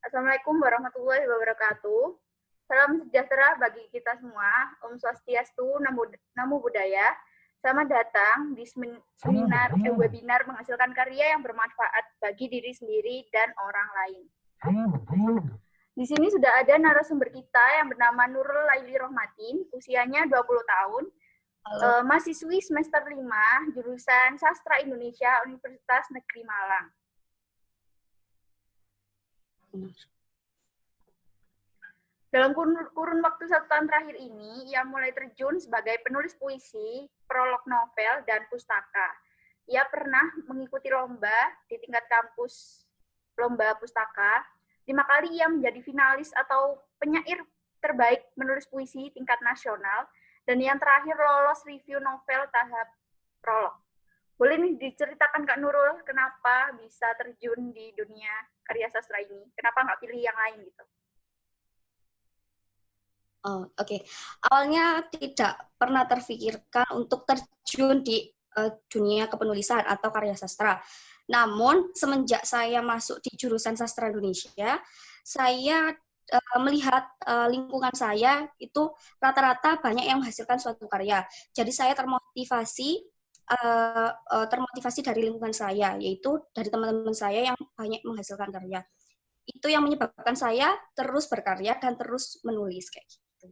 Assalamualaikum warahmatullahi wabarakatuh. Salam sejahtera bagi kita semua. Om Swastiastu, Namo Buddhaya. Selamat datang di webinar menghasilkan karya yang bermanfaat bagi diri sendiri dan orang lain. Di sini sudah ada narasumber kita yang bernama Nurul Laili Rohmatin, usianya 20 tahun, mahasiswi semester 5, jurusan Sastra Indonesia, Universitas Negeri Malang. Dalam kurun waktu 1 tahun terakhir ini, ia mulai terjun sebagai penulis puisi, prolog novel, dan pustaka. Ia pernah mengikuti lomba di tingkat kampus, lomba pustaka. 5 kali ia menjadi finalis atau penyair terbaik menulis puisi tingkat nasional, dan yang terakhir lolos review novel tahap prolog. Boleh nih diceritakan Kak Nurul, kenapa bisa terjun di dunia karya sastra ini? Kenapa nggak pilih yang lain gitu? Oke. Awalnya tidak pernah terfikirkan untuk terjun di dunia kepenulisan atau karya sastra. Namun, semenjak saya masuk di jurusan Sastra Indonesia, saya melihat lingkungan saya itu rata-rata banyak yang menghasilkan suatu karya. Jadi saya termotivasi dari lingkungan saya, yaitu dari teman-teman saya yang banyak menghasilkan karya. Itu yang menyebabkan saya terus berkarya dan terus menulis kayak gitu.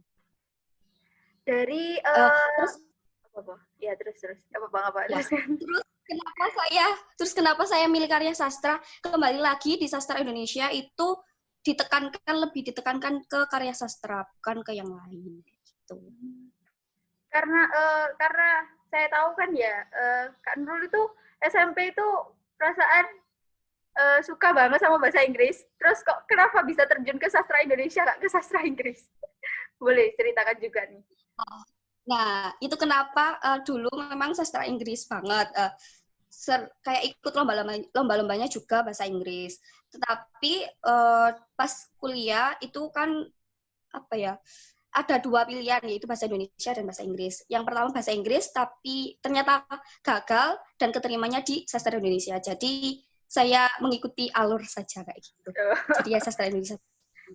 Dari terus kenapa saya milih karya sastra? Kembali lagi di Sastra Indonesia itu lebih ditekankan ke karya sastra, bukan ke yang lain gitu. Karena saya tahu kan ya, Kak Nurul itu SMP itu perasaan suka banget sama bahasa Inggris. Terus kok kenapa bisa terjun ke sastra Indonesia, nggak ke sastra Inggris? Boleh ceritakan juga nih. Nah, itu kenapa dulu memang sastra Inggris banget. Kayak ikut lomba-lombanya juga bahasa Inggris. Tetapi pas kuliah itu kan ada 2 pilihan, yaitu bahasa Indonesia dan bahasa Inggris. Yang pertama bahasa Inggris, tapi ternyata gagal dan keterimanya di Sastra Indonesia. Jadi saya mengikuti alur saja kayak gitu. Jadi ya Sastra Indonesia.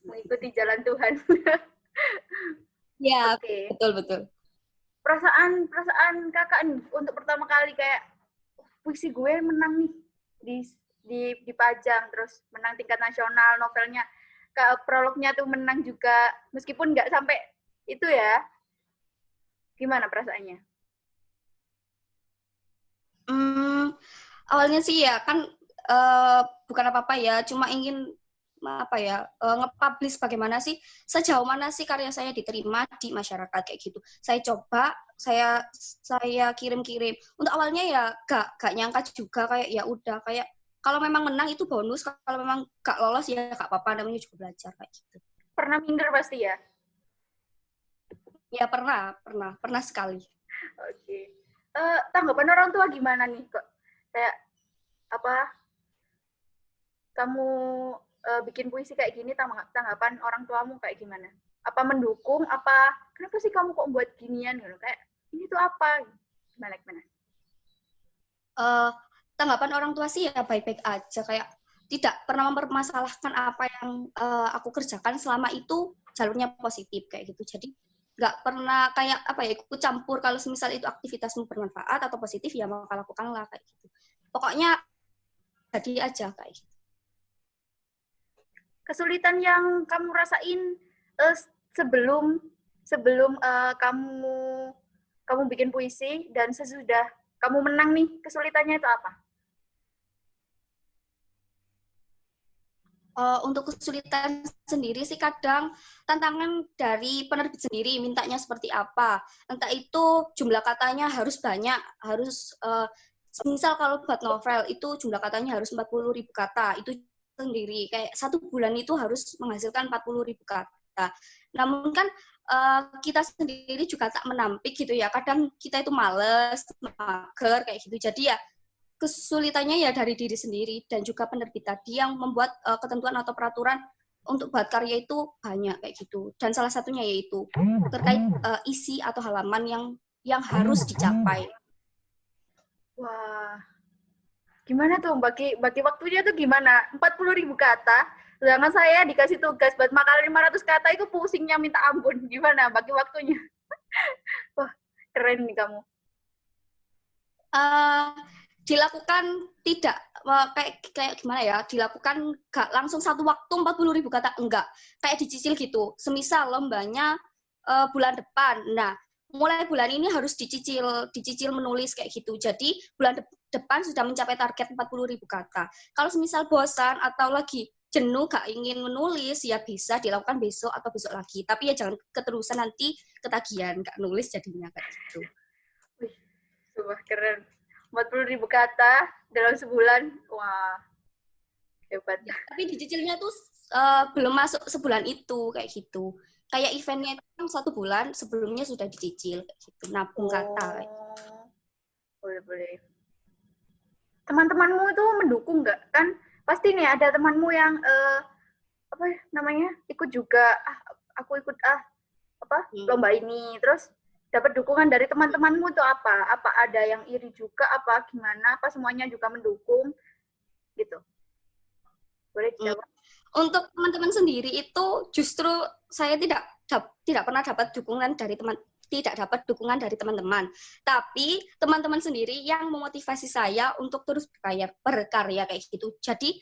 Mengikuti jalan Tuhan. Ya, okay. Betul. Perasaan kakak nih, untuk pertama kali kayak puisi gue menang nih di Pajang, terus menang tingkat nasional, novelnya prolognya tuh menang juga, meskipun nggak sampai itu ya. Gimana perasaannya? Awalnya sih ya kan bukan apa-apa ya, cuma ingin nge-publish bagaimana sih, sejauh mana sih karya saya diterima di masyarakat kayak gitu. Saya coba, saya kirim-kirim. Untuk awalnya ya gak nyangka juga, kayak ya udah, kayak kalau memang menang itu bonus, kalau memang gak lolos ya gak apa-apa, namanya juga belajar kayak gitu. Pernah minder pasti ya? Ya pernah sekali. Oke. Tanggapan orang tua gimana nih kok? Kayak apa? Kamu bikin puisi kayak gini, tanggapan orang tuamu kayak gimana? Apa mendukung? Apa kenapa sih kamu kok buat ginian? Kayak ini tuh apa? Gimana? Tanggapan orang tua sih ya baik-baik aja, kayak tidak pernah mempermasalahkan apa yang aku kerjakan selama itu jalurnya positif kayak gitu. Jadi nggak pernah kayak ikut campur. Kalau misal itu aktivitasmu bermanfaat atau positif ya maka lakukanlah kayak gitu. Pokoknya jadi aja kayak gitu. Kesulitan yang kamu rasain sebelum kamu bikin puisi dan sesudah kamu menang nih, kesulitannya itu apa? Untuk kesulitan sendiri sih kadang tantangan dari penerbit sendiri mintanya seperti apa. Entah itu jumlah katanya harus banyak, harus misal kalau buat novel itu jumlah katanya harus 40.000 kata, itu sendiri. Kayak 1 bulan itu harus menghasilkan 40.000 kata. Namun kan kita sendiri juga tak menampik gitu ya. Kadang kita itu males, mager kayak gitu. Jadi ya kesulitannya ya dari diri sendiri dan juga penerbit tadi yang membuat ketentuan atau peraturan untuk buat karya itu banyak kayak gitu. Dan salah satunya yaitu terkait isi atau halaman yang harus dicapai. Wah, Gimana tuh bagi waktunya tuh gimana? 40.000 kata, sedangkan saya dikasih tugas buat makalah 500 kata itu pusingnya minta ampun. Gimana bagi waktunya? Wah, keren nih kamu. Eh, dilakukan tidak kayak gimana ya, dilakukan gak langsung satu waktu 40.000 kata, enggak, kayak dicicil gitu. Semisal lombanya bulan depan, nah mulai bulan ini harus dicicil menulis kayak gitu. Jadi bulan depan sudah mencapai target 40.000 kata. Kalau semisal bosan atau lagi jenuh gak ingin menulis, ya bisa dilakukan besok atau besok lagi, tapi ya jangan keterusan, nanti ketagihan gak nulis jadinya kayak gitu. Wih, sumpah keren. 40.000 kata dalam sebulan. Wah, hebat. Ya, tapi dicicilnya tuh belum masuk sebulan itu kayak gitu. Kayak eventnya itu kan 1 bulan sebelumnya sudah dicicil kayak gitu. Nabung kata. Boleh. Teman-temanmu itu mendukung nggak? Kan pasti nih ada temanmu yang apa namanya ikut juga. Aku ikut lomba ini. Terus dapat dukungan dari teman-temanmu tuh apa? Apa ada yang iri juga? Apa gimana? Apa semuanya juga mendukung? Gitu. Boleh dijawab? Untuk teman-teman sendiri itu justru saya tidak pernah dapat dukungan dari teman-teman. Tapi teman-teman sendiri yang memotivasi saya untuk terus berkarya kayak gitu. Jadi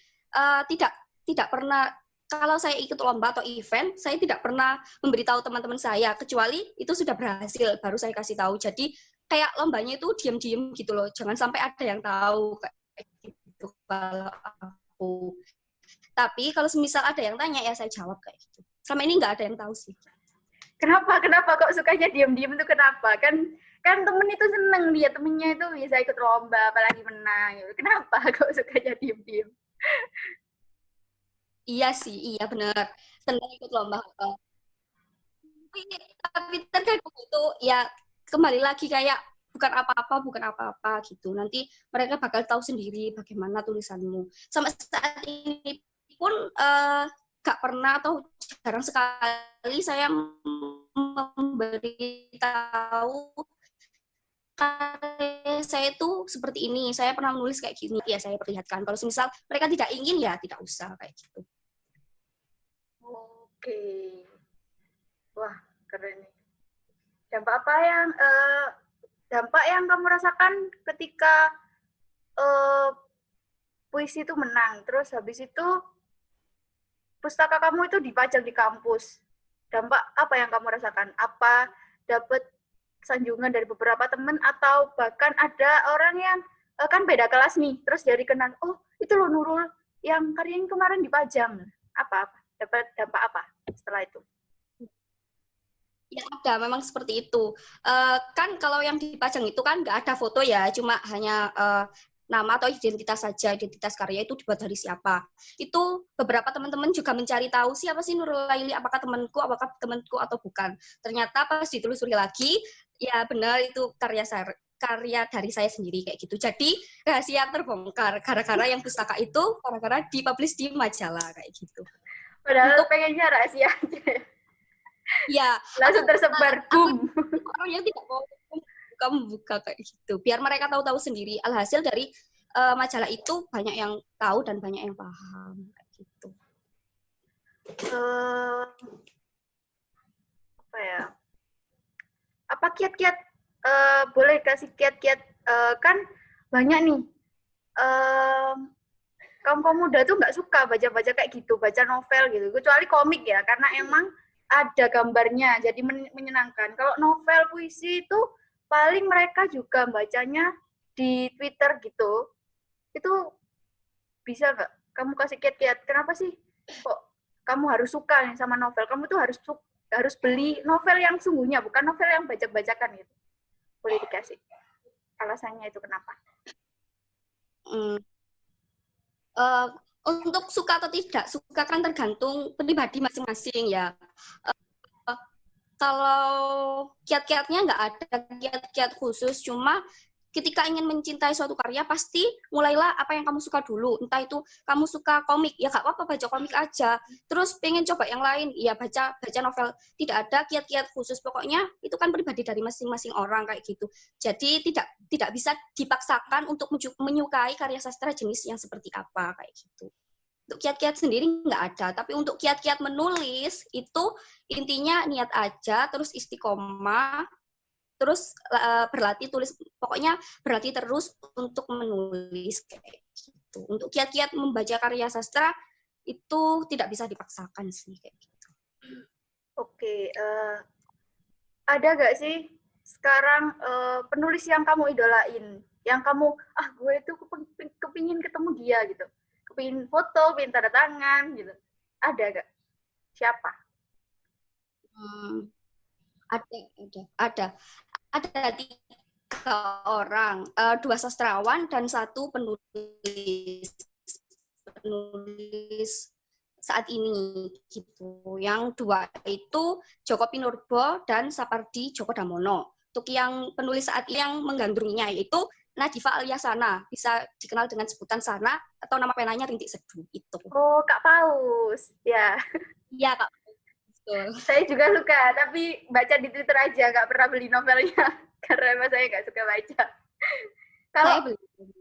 tidak pernah, kalau saya ikut lomba atau event, saya tidak pernah memberitahu teman-teman saya, kecuali itu sudah berhasil baru saya kasih tahu. Jadi kayak lombanya itu diam-diam gitu loh. Jangan sampai ada yang tahu kayak gitu kalau aku. Tapi kalau semisal ada yang tanya, ya saya jawab kayak gitu. Selama ini nggak ada yang tahu sih. Kenapa kok sukanya diam-diam itu kenapa? Kan temen itu seneng dia, temennya itu bisa ikut lomba, apalagi menang. Kenapa kok sukanya diam-diam? Iya sih, iya benar. Senang ikut lomba. Tapi terkadang itu ya kembali lagi kayak bukan apa-apa gitu. Nanti mereka bakal tahu sendiri bagaimana tulisanmu. Sampai saat ini pun gak pernah atau jarang sekali saya memberitahu saya itu seperti ini, saya pernah menulis kayak gini, ya saya perlihatkan. Kalau misal mereka tidak ingin, ya tidak usah kayak gitu. Oke. Wah, keren nih. Dampak yang kamu rasakan ketika puisi itu menang, terus habis itu pustaka kamu itu dipajang di kampus. Dampak apa yang kamu rasakan? Apa dapat sanjungan dari beberapa teman atau bahkan ada orang yang kan beda kelas nih, terus jadi kenal, oh itu loh Nurul yang karyanya kemarin dipajang. Apa dapat dampak apa setelah itu? Ya ada, memang seperti itu. Kan kalau yang dipajang itu kan nggak ada foto ya, cuma hanya nama atau identitas saja, identitas karya itu dibuat dari siapa. Itu beberapa teman-teman juga mencari tahu siapa sih Nurul Laili, apakah temanku atau bukan. Ternyata pas ditelusuri lagi, ya benar itu karya dari saya sendiri kayak gitu. Jadi rahasia terbongkar gara-gara yang pustaka itu gara-gara dipublish di majalah kayak gitu. Padahal pengennya rahasia aja. Ya, langsung tersebar, boom. Orangnya tidak mau buka kayak gitu. Biar mereka tahu-tahu sendiri. Alhasil dari majalah itu banyak yang tahu dan banyak yang paham kayak gitu. Apa ya? Apa kiat-kiat boleh kasih kiat-kiat kan banyak nih kaum muda tuh nggak suka baca-baca kayak gitu, baca novel gitu, kecuali komik ya, karena emang ada gambarnya, jadi menyenangkan. Kalau novel, puisi itu paling mereka juga bacanya di Twitter gitu. Itu bisa nggak? Kamu kasih kiat-kiat, kenapa sih kok kamu harus suka nih sama novel? Kamu tuh harus beli novel yang sungguhnya, bukan novel yang bajak-bajakan gitu. Boleh dikasih alasannya itu kenapa? Untuk suka atau tidak suka kan tergantung pribadi masing-masing ya. Kalau kiat-kiatnya nggak ada kiat-kiat khusus, cuma ketika ingin mencintai suatu karya, pasti mulailah apa yang kamu suka dulu. Entah itu kamu suka komik, ya gak apa-apa baca komik aja. Terus pengen coba yang lain, ya baca novel. Tidak ada kiat-kiat khusus. Pokoknya itu kan pribadi dari masing-masing orang kayak gitu. Jadi tidak bisa dipaksakan untuk menyukai karya sastra jenis yang seperti apa kayak gitu. Untuk kiat-kiat sendiri nggak ada, tapi untuk kiat-kiat menulis itu intinya niat aja, terus istiqomah, terus berlatih tulis, pokoknya berlatih terus untuk menulis kayak gitu. Untuk kiat-kiat membaca karya sastra itu tidak bisa dipaksakan sih kayak gitu. Oke, ada gak sih sekarang penulis yang kamu idolain, yang kamu gue itu kepingin ketemu dia gitu, kepingin foto, kepingin tanda tangan gitu, ada gak? Siapa? Ada 3 orang, 2 sastrawan dan 1 penulis saat ini gitu. Yang 2 itu Joko Pinurbo dan Sapardi Djoko Damono. Untuk yang penulis saat ini yang menggandrunginya yaitu Nadifa alias Sana, bisa dikenal dengan sebutan Sana atau nama penanya Rintik Seduh itu. Oh, Kak Paus, ya. Iya, Kak. Betul. Saya juga suka, tapi baca di Twitter aja, nggak pernah beli novelnya karena emang saya nggak suka baca.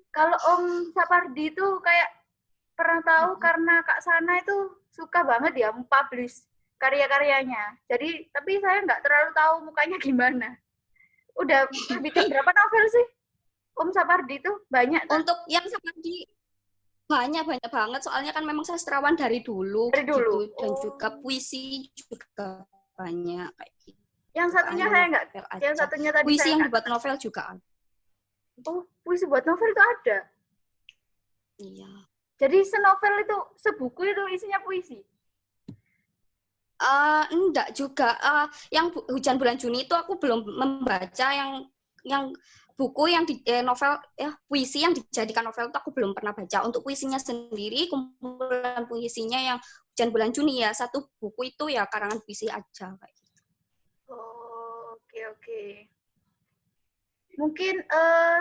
Kalau Om Sapardi itu kayak pernah tahu karena Kak Sana itu suka banget ya mempublish karya-karyanya. Jadi, tapi saya nggak terlalu tahu mukanya gimana. Udah terbitin berapa novel sih? Om Sapardi itu banyak kan? Untuk yang Sapardi banyak banget, soalnya kan memang sastrawan dari dulu. Gitu. Dan juga puisi juga banyak kayak gitu. Yang satunya saya nggak, yang satunya tadi puisi saya yang dibuat novel juga ada. Oh, puisi buat novel itu ada? Iya. Jadi senovel itu, sebuku itu isinya puisi? Enggak juga. Yang Hujan Bulan Juni itu aku belum membaca, yang buku yang novel puisi yang dijadikan novel itu aku belum pernah baca. Untuk puisinya sendiri, kumpulan puisinya yang Hujan Bulan Juni ya, 1 buku itu ya karangan puisi aja kayak gitu. Oh, oke. Mungkin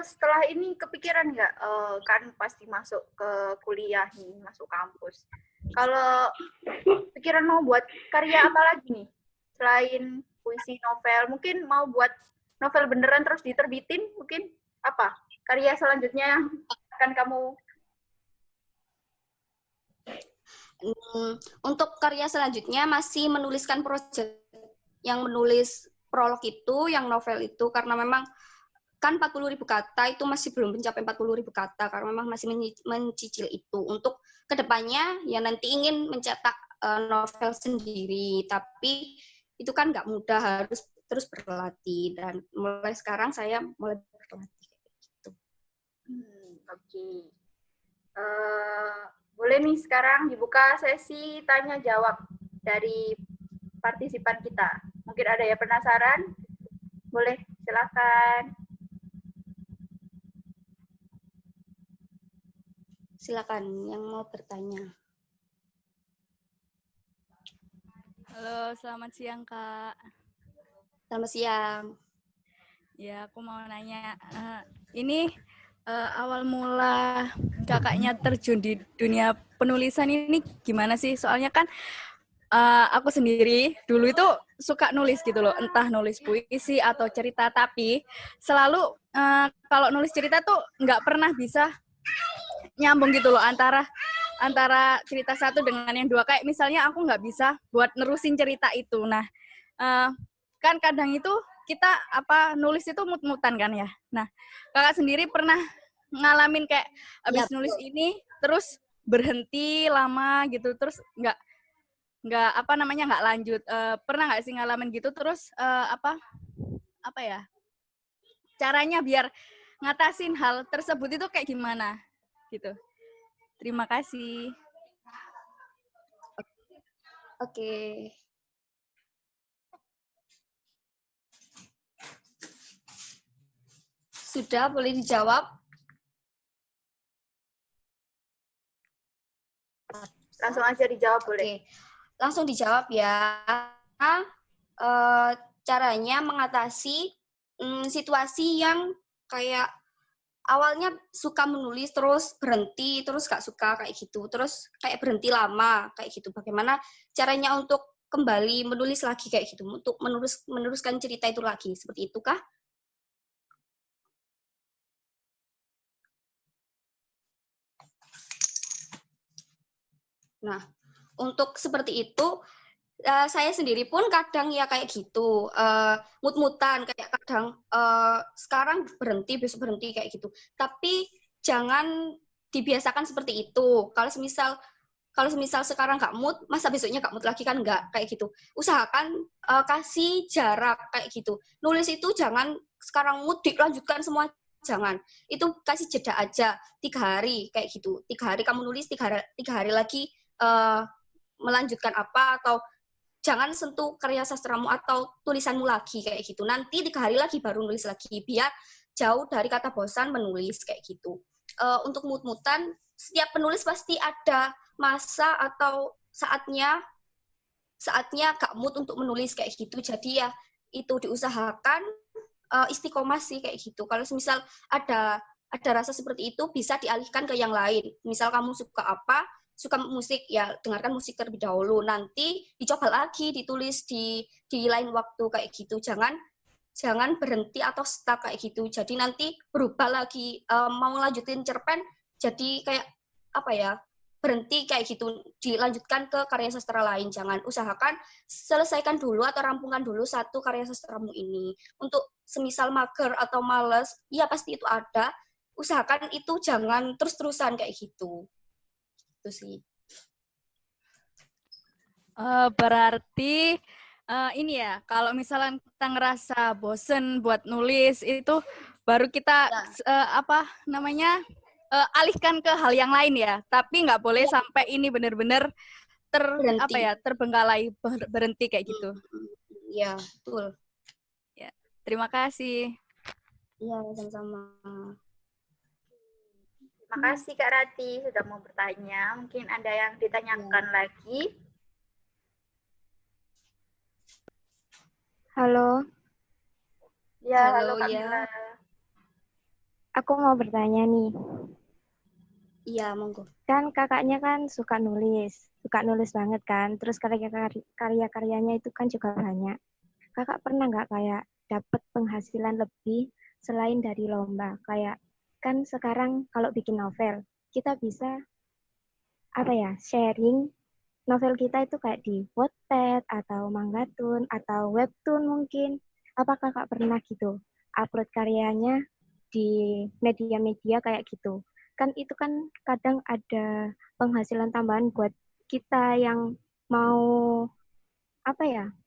setelah ini kepikiran nggak, kan pasti masuk ke kuliah nih, masuk kampus. Kalau pikiran mau buat karya apa lagi nih? Selain puisi, novel, mungkin mau buat novel beneran terus diterbitin, mungkin apa? Karya selanjutnya yang akan kamu... Untuk karya selanjutnya masih menuliskan proyek yang menulis prolog itu, yang novel itu, karena memang kan 40.000 kata itu masih belum mencapai 40.000 kata, karena memang masih mencicil itu. Untuk kedepannya ya nanti ingin mencetak novel sendiri, tapi itu kan nggak mudah, harus terus berlatih, dan mulai sekarang saya mulai berlatih gitu. Oke. Boleh nih sekarang dibuka sesi tanya jawab dari partisipan kita. Mungkin ada yang penasaran? Boleh, silakan. Silakan yang mau bertanya. Halo, selamat siang, Kak. Selamat siang. Ya, aku mau nanya, ini awal mula kakaknya terjun di dunia penulisan ini gimana sih? Soalnya kan aku sendiri dulu itu suka nulis gitu loh, entah nulis puisi atau cerita, tapi selalu kalau nulis cerita tuh nggak pernah bisa nyambung gitu loh antara cerita satu dengan yang 2. Kayak misalnya aku nggak bisa buat nerusin cerita itu. Nah, kan kadang itu kita nulis itu mut-mutan kan ya. Nah, kakak sendiri pernah ngalamin kayak abis nulis ini terus berhenti lama gitu, terus nggak lanjut. Pernah nggak sih ngalamin gitu? Terus caranya biar ngatasin hal tersebut itu kayak gimana gitu. Terima kasih. Oke. Sudah, boleh dijawab? Langsung aja dijawab, boleh. Langsung dijawab ya. Caranya mengatasi situasi yang kayak awalnya suka menulis terus berhenti terus gak suka kayak gitu terus kayak berhenti lama kayak gitu. Bagaimana caranya untuk kembali menulis lagi kayak gitu untuk meneruskan cerita itu lagi seperti itu kah? Nah, untuk seperti itu saya sendiri pun kadang ya kayak gitu, mut-mutan kayak kadang sekarang berhenti, besok berhenti kayak gitu. Tapi jangan dibiasakan seperti itu. Kalau semisal sekarang nggak mood, masa besoknya nggak mood lagi kan nggak kayak gitu. Usahakan kasih jarak kayak gitu. Nulis itu jangan sekarang mood dilanjutkan semua, jangan. Itu kasih jeda aja 3 hari kayak gitu. 3 hari kamu nulis, 3 hari lagi melanjutkan apa atau jangan sentuh karya sastramu atau tulisanmu lagi kayak gitu. Nanti 3 hari lagi baru nulis lagi biar jauh dari kata bosan menulis kayak gitu. Untuk mut-mutan, setiap penulis pasti ada masa atau saatnya gak mood untuk menulis kayak gitu. Jadi ya itu diusahakan istiqomah sih kayak gitu. Kalau misal ada rasa seperti itu bisa dialihkan ke yang lain. Misal kamu suka musik ya dengarkan musik terlebih dahulu. Nanti dicoba lagi ditulis di lain waktu kayak gitu. Jangan berhenti atau stuck kayak gitu. Jadi nanti berubah lagi mau lanjutin cerpen jadi kayak apa ya? Berhenti kayak gitu, dilanjutkan ke karya sastra lain. Jangan, usahakan selesaikan dulu atau rampungkan dulu satu karya sastramu ini. Untuk semisal mager atau males, ya pasti itu ada. Usahakan itu jangan terus-terusan kayak gitu. Itu sih. Berarti ini ya, kalau misalnya kita ngerasa bosen buat nulis itu baru kita apa namanya alihkan ke hal yang lain ya. Tapi nggak boleh sampai ini benar-benar terbengkalai berhenti kayak gitu. Iya, betul. Ya, terima kasih. Iya, sama-sama. Terima kasih Kak Rati sudah mau bertanya. Mungkin ada yang ditanyakan lagi. Halo. Ya, halo Kak Mila. Aku mau bertanya nih. Iya, monggo. Kan kakaknya kan suka nulis banget kan. Terus karya-karyanya itu kan juga banyak. Kakak pernah nggak kayak dapat penghasilan lebih selain dari lomba? Kayak kan sekarang kalau bikin novel, kita bisa sharing novel kita itu kayak di Wattpad atau Manggatun atau Webtoon mungkin. Apa kakak pernah gitu upload karyanya di media-media kayak gitu? Kan itu kan kadang ada penghasilan tambahan buat kita yang mau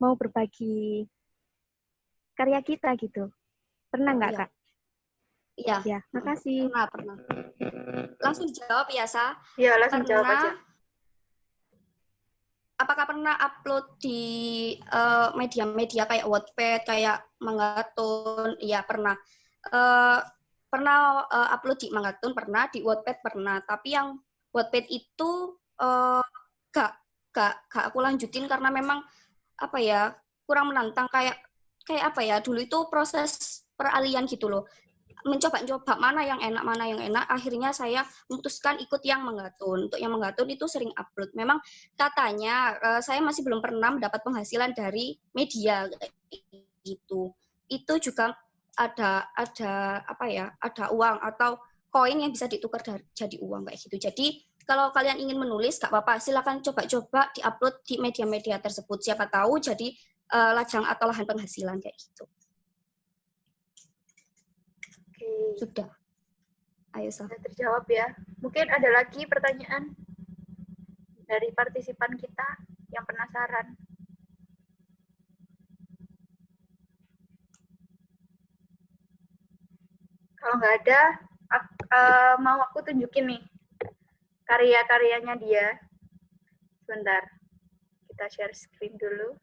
mau berbagi karya kita gitu. Pernah nggak Kak? Iya. Ya, makasih. Pernah. Langsung jawab ya, Sa? Iya, langsung jawab aja. Apakah pernah upload di media-media kayak Wattpad, kayak Manggatun? Iya, pernah. Pernah upload di Manggatun, pernah, di Wattpad pernah. Tapi yang Wattpad itu gak aku lanjutin karena memang kurang menantang kayak dulu itu proses peralihan gitu loh. Mencoba mana yang enak, akhirnya saya memutuskan ikut yang Manggatun. Untuk yang Manggatun itu sering upload. Memang katanya saya masih belum pernah mendapat penghasilan dari media gitu. Itu juga ada uang atau koin yang bisa ditukar jadi uang kayak gitu. Jadi kalau kalian ingin menulis gak apa-apa, silakan coba-coba diupload di media-media tersebut. Siapa tahu jadi lajang atau lahan penghasilan kayak gitu. Sudah. Ayo, Sa. Sudah terjawab ya. Mungkin ada lagi pertanyaan dari partisipan kita yang penasaran. Kalau nggak ada, mau aku tunjukin nih karya-karyanya dia. Sebentar, kita share screen dulu.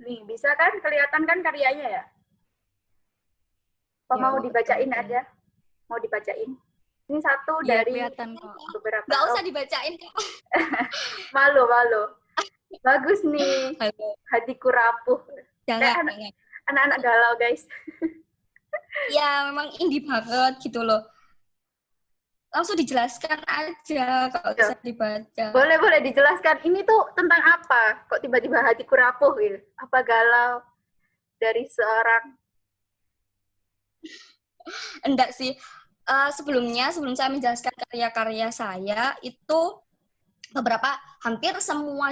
Nih, bisa kan? Kelihatan kan karyanya ya? Apa Ya, mau dibacain betul. aja? Mau dibacain? Ini satu Iya, dari kelihatan kok. beberapa. Nggak usah Oh, dibacain, Kak. malu, malu. Bagus nih. Halo. Hatiku rapuh. Kayak Jangan, jangan. anak-anak galau, guys. Ya, memang indie banget gitu loh. Langsung dijelaskan aja, kalau Ya. bisa dibaca. Boleh dijelaskan. Ini tuh tentang apa? Kok tiba-tiba hatiku rapuh gitu? Apa galau dari seorang? Enggak sih. Sebelum saya menjelaskan karya-karya saya, itu hampir semua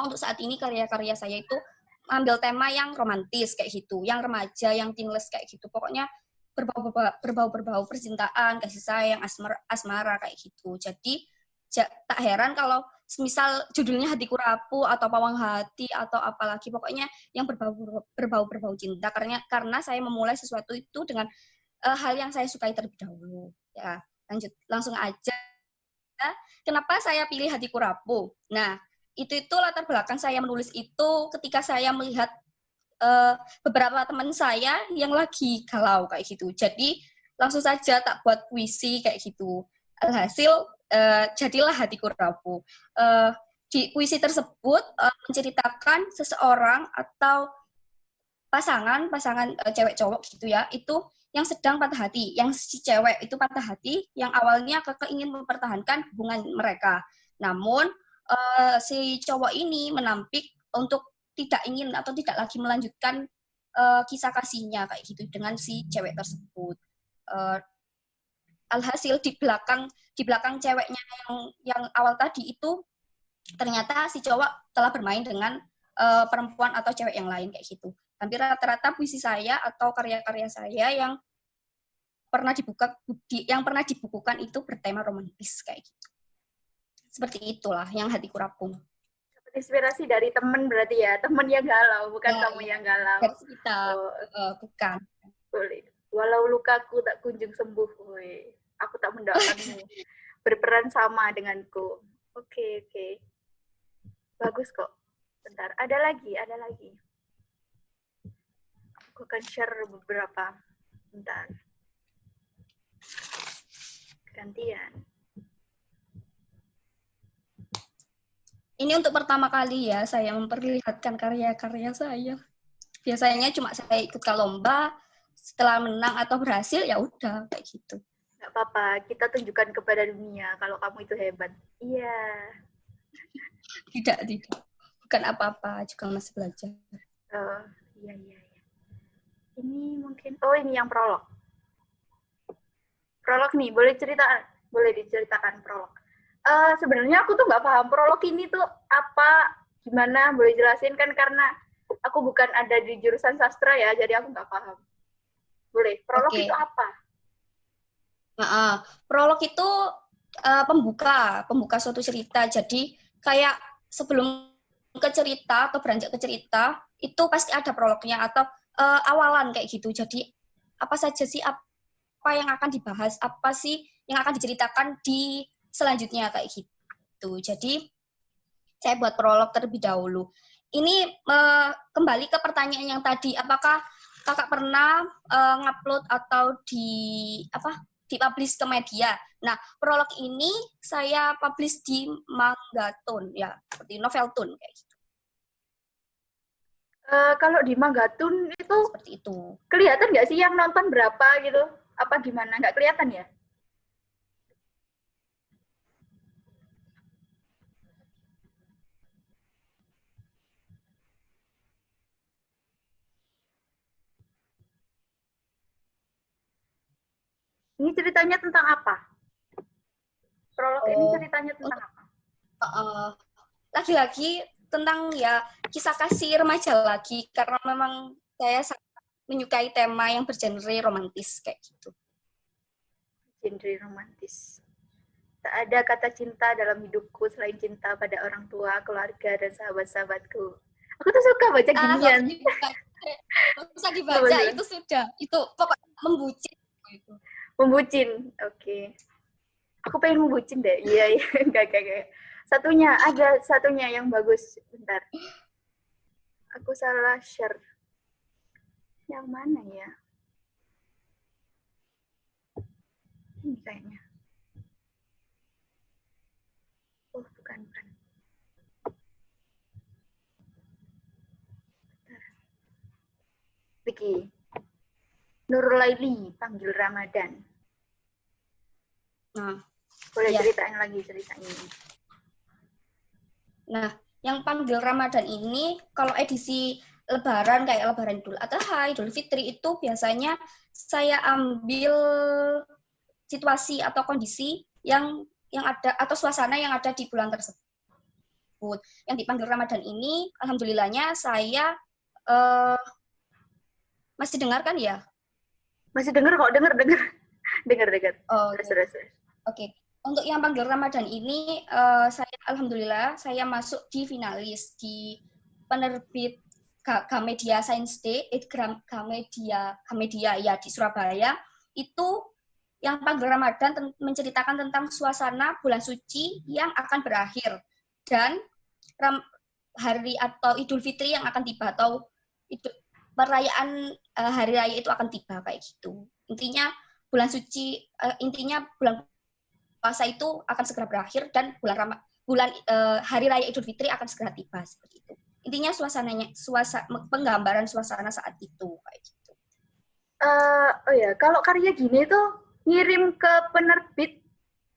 untuk saat ini karya-karya saya itu ambil tema yang romantis kayak gitu, yang remaja, yang teenless kayak gitu. Pokoknya berbau percintaan, kasih sayang, asmara kayak gitu. Jadi tak heran kalau misal judulnya Hatiku Rapuh atau Pawang Hati atau apalagi pokoknya yang berbau cinta, karena saya memulai sesuatu itu dengan hal yang saya sukai terlebih dahulu. Ya, langsung aja. Kenapa saya pilih Hatiku Rapuh? Nah, itu latar belakang saya menulis itu ketika saya melihat beberapa teman saya yang lagi galau kayak gitu. Jadi langsung saja tak buat puisi kayak gitu. Alhasil jadilah Hatiku Rapuh. Di puisi tersebut menceritakan seseorang atau pasangan cewek cowok gitu ya, itu yang sedang patah hati, yang si cewek itu patah hati, yang awalnya ingin mempertahankan hubungan mereka. Namun si cowok ini menampik untuk tidak ingin atau tidak lagi melanjutkan kisah kasihnya kayak gitu dengan si cewek tersebut. Alhasil di belakang ceweknya yang awal tadi itu ternyata si cowok telah bermain dengan perempuan atau cewek yang lain kayak gitu. Hampir rata-rata puisi saya atau karya-karya saya yang pernah dibukukan itu bertema romantis kayak gitu. Seperti itulah yang Hatiku Rapuh. Inspirasi dari temen berarti ya, temen yang galau, bukan Ya, kamu yang galau. Versi kita, bukan. Boleh. Walau lukaku tak kunjung sembuh, woy. Aku tak mendoakanmu berperan sama denganku. Oke. Bagus kok. Bentar, ada lagi. Aku akan share beberapa. Bentar. Gantian. Ini untuk pertama kali ya saya memperlihatkan karya-karya saya. Biasanya cuma saya ikut ke lomba, setelah menang atau berhasil ya udah kayak gitu. Gak apa-apa, kita tunjukkan kepada dunia kalau kamu itu hebat. Iya. Tidak. Bukan apa-apa, juga masih belajar. Oh, iya. Ini mungkin, ini yang prolog. Prolog nih, boleh diceritakan prolog. Sebenarnya aku tuh nggak paham prolog ini tuh apa, gimana, boleh jelasin kan, karena aku bukan ada di jurusan sastra ya, jadi aku nggak paham. Boleh, prolog itu apa? Prolog itu pembuka suatu cerita. Jadi kayak sebelum ke cerita atau beranjak ke cerita, itu pasti ada prolognya atau awalan kayak gitu. Jadi apa saja sih apa yang akan dibahas, apa sih yang akan diceritakan di selanjutnya kayak gitu. Jadi saya buat prolog terlebih dahulu. Ini kembali ke pertanyaan yang tadi, apakah kakak pernah ngupload atau dipublish ke media? Nah, prolog ini saya publish di Manggatun ya, seperti Noveltun kayak gitu. Kalau di Manggatun itu seperti itu. Kelihatan nggak sih yang nonton berapa gitu? Apa gimana? Nggak kelihatan ya? Ini ceritanya tentang apa? Prolog ini ceritanya tentang apa? Lagi-lagi tentang ya kisah kasih remaja lagi, karena memang saya sangat menyukai tema yang bergenre romantis kayak gitu. Genre romantis. Tak ada kata cinta dalam hidupku selain cinta pada orang tua, keluarga, dan sahabat-sahabatku. Aku tuh suka baca ginian. Nggak usah dibaca, itu sudah. Itu pokoknya membucin. Membucin, oke. Aku pengen membucin deh. Iya. Enggak. Ada satunya yang bagus. Bentar. Aku salah share. Yang mana ya? Ini kayaknya. Oh, bukan. Vicky. Nurlaili, panggil Ramadan. Nah, Boleh iya. ceritain lagi cerita ini. Nah, yang panggil Ramadan ini kalau edisi Lebaran kayak Lebaran Idul Adha, Idul Fitri itu biasanya saya ambil situasi atau kondisi yang ada atau suasana yang ada di bulan tersebut. Yang dipanggil Ramadan ini, alhamdulillahnya saya masih dengar kan ya? Masih denger kok, denger. Dengar. Oh, Terus. Oke. Untuk yang panggil Ramadan ini, saya alhamdulillah saya masuk di finalis di penerbit Gramedia Science Day, Gramedia ya di Surabaya. Itu yang panggil Ramadan menceritakan tentang suasana bulan suci yang akan berakhir dan hari atau Idul Fitri yang akan tiba atau perayaan hari raya itu akan tiba kayak gitu. Intinya bulan puasa itu akan segera berakhir dan hari raya Idul Fitri akan segera tiba seperti itu. Intinya penggambaran suasana saat itu kayak gitu. Oh ya, kalau karya gini tuh ngirim ke penerbit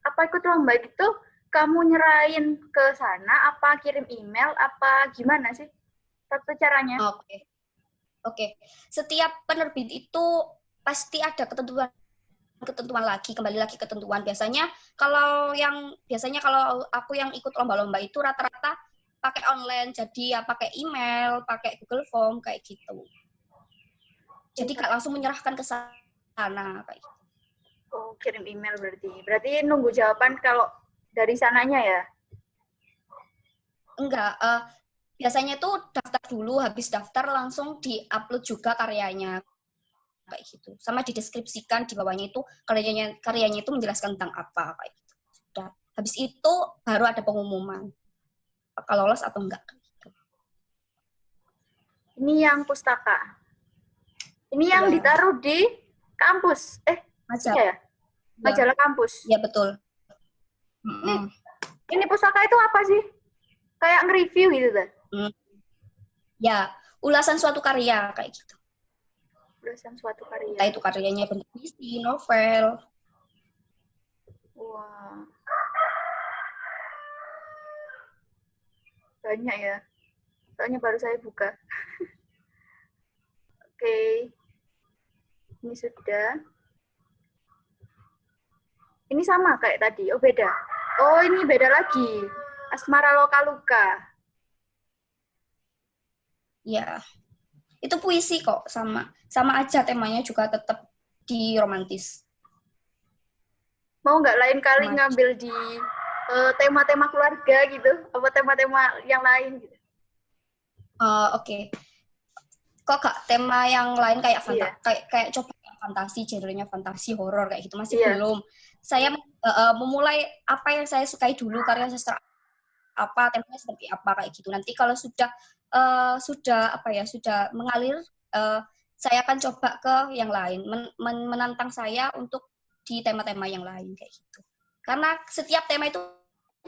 apa ikut lomba gitu, kamu nyerahin ke sana apa kirim email apa gimana sih tata caranya? Oke. Setiap penerbit itu pasti ada ketentuan lagi, kembali lagi ketentuan. Biasanya kalau aku yang ikut lomba-lomba itu rata-rata pakai online, jadi ya pakai email, pakai Google Form kayak gitu. Jadi nggak langsung menyerahkan ke sana kayak gitu. Oh, kirim email berarti nunggu jawaban kalau dari sananya ya? Enggak, biasanya tuh daftar dulu, habis daftar langsung di-upload juga karyanya kayak gitu. Sama dideskripsikan di bawahnya itu karyanya itu menjelaskan tentang apa kayak gitu. Sudah. Habis itu baru ada pengumuman kalau lolos atau enggak. Ini yang pustaka. Ini yang ditaruh di kampus. Majalah. Iya ya? Majalah kampus. Iya, betul. Ini pustaka itu apa sih? Kayak nge-review gitu kan? Ya, ulasan suatu karya kayak gitu. Ulasan suatu karya. Entah itu karyanya bentuk puisi, novel. Wah. Banyak ya. Soalnya baru saya buka. Oke. Ini sudah. Ini sama kayak tadi. Oh, beda. Oh, ini beda lagi. Asmara Lokaluka. Ya. Itu puisi kok, sama aja temanya juga tetap di romantis. Mau nggak lain kali ngambil di tema-tema keluarga gitu? Apa tema-tema yang lain gitu? Oke. Kok gak tema yang lain kayak kayak coba fantasi, genrenya fantasi, horor kayak gitu masih belum. Saya memulai apa yang saya sukai dulu, karya sastra apa, temanya seperti apa kayak gitu. Nanti kalau sudah mengalir, saya akan coba ke yang lain, menantang saya untuk di tema-tema yang lain kayak gitu. Karena setiap tema itu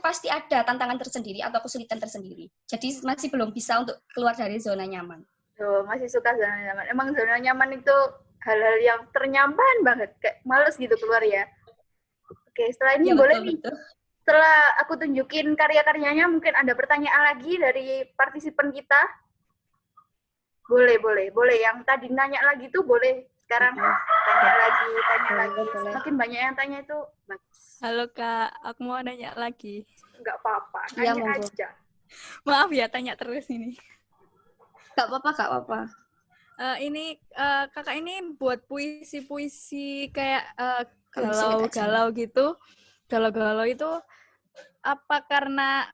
pasti ada tantangan tersendiri atau kesulitan tersendiri. Jadi masih belum bisa untuk keluar dari zona nyaman. Oh, masih suka zona nyaman. Emang zona nyaman itu hal-hal yang ternyaman banget, kayak males gitu keluar ya. Oke, setelah ini boleh nih. Setelah aku tunjukin karya-karyanya, mungkin ada pertanyaan lagi dari partisipan kita. Boleh. Yang tadi nanya lagi tuh boleh. Sekarang tanya lagi. Makin banyak yang tanya itu bagus. Halo Kak, aku mau nanya lagi. Nggak apa-apa, nanya aja. Maaf ya, tanya terus ini. Gak apa-apa. Ini kakak ini buat puisi-puisi kayak galau itu apa karena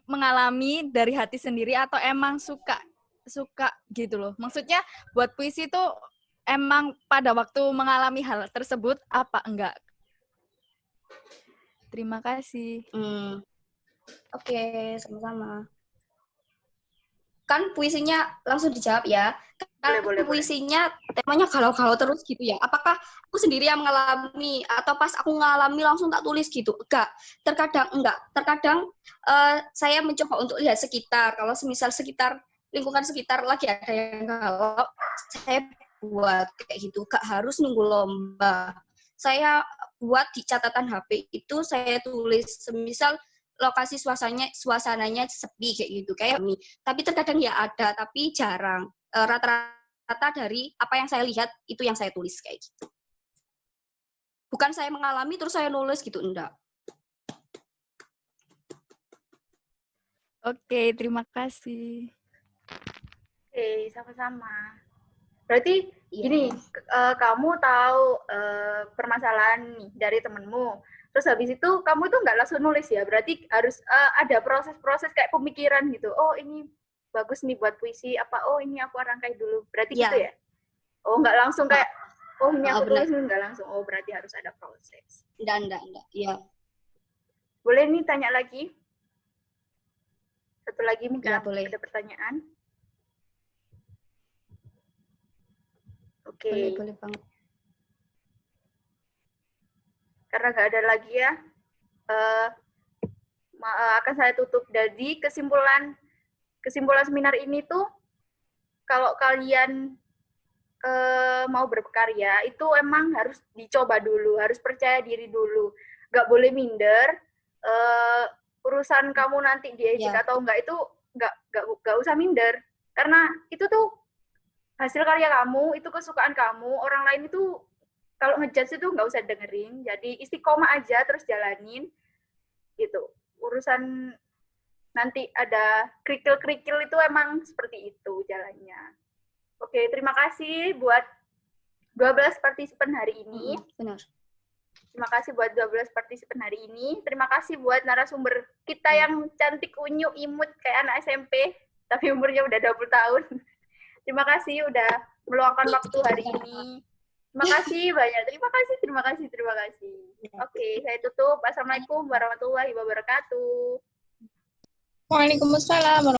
mengalami dari hati sendiri atau emang suka gitu loh? Maksudnya buat puisi itu emang pada waktu mengalami hal tersebut apa enggak? Terima kasih. Oke, sama-sama. kan puisinya langsung dijawab ya. Kan Boleh. puisinya temanya galau-galau terus gitu ya. Apakah aku sendiri yang mengalami atau pas aku mengalami langsung tak tulis gitu? Enggak. Terkadang saya mencoba untuk lihat sekitar. Kalau semisal lingkungan sekitar lagi ada yang galau, saya buat kayak gitu. Gak harus nunggu lomba. Saya buat di catatan HP itu saya tulis semisal lokasi suasananya sepi kayak gitu kayak ini. Tapi terkadang ya ada, tapi jarang. Rata-rata dari apa yang saya lihat itu yang saya tulis kayak gitu. Bukan saya mengalami terus saya nulis gitu, enggak. Oke, terima kasih. Oke, sama-sama. Berarti Iya. gini, kamu tahu permasalahan nih dari temenmu. Terus habis itu kamu itu nggak langsung nulis ya? Berarti harus ada proses-proses kayak pemikiran gitu. Oh ini bagus nih buat puisi. Apa? Oh ini aku rangkai dulu. Berarti Ya. gitu ya? Oh nggak langsung kayak, oh ini aku benar. tulis nggak langsung. Oh berarti harus ada proses. Enggak. Iya. Boleh nih tanya lagi? Satu lagi mungkin Ya, boleh. ada pertanyaan. Oke. Boleh banget. Karena nggak ada lagi ya, akan saya tutup. Jadi kesimpulan seminar ini tuh, kalau kalian mau berkarya, itu emang harus dicoba dulu, harus percaya diri dulu. Nggak boleh minder, urusan kamu nanti diejek atau enggak itu nggak usah minder. Karena itu tuh hasil karya kamu, itu kesukaan kamu, orang lain itu kalau ngejudge itu nggak usah dengerin, jadi istiqomah aja terus jalanin gitu. Urusan nanti ada kerikil-kerikil itu emang seperti itu jalannya. Oke, terima kasih buat 12 partisipan hari ini. Benar. Terima kasih buat 12 partisipan hari ini. Terima kasih buat narasumber kita yang cantik, unyu, imut kayak anak SMP, tapi umurnya udah 20 tahun. Terima kasih udah meluangkan waktu hari ini. Terima kasih banyak. Terima kasih. Oke, saya tutup. Assalamualaikum warahmatullahi wabarakatuh. Waalaikumsalam.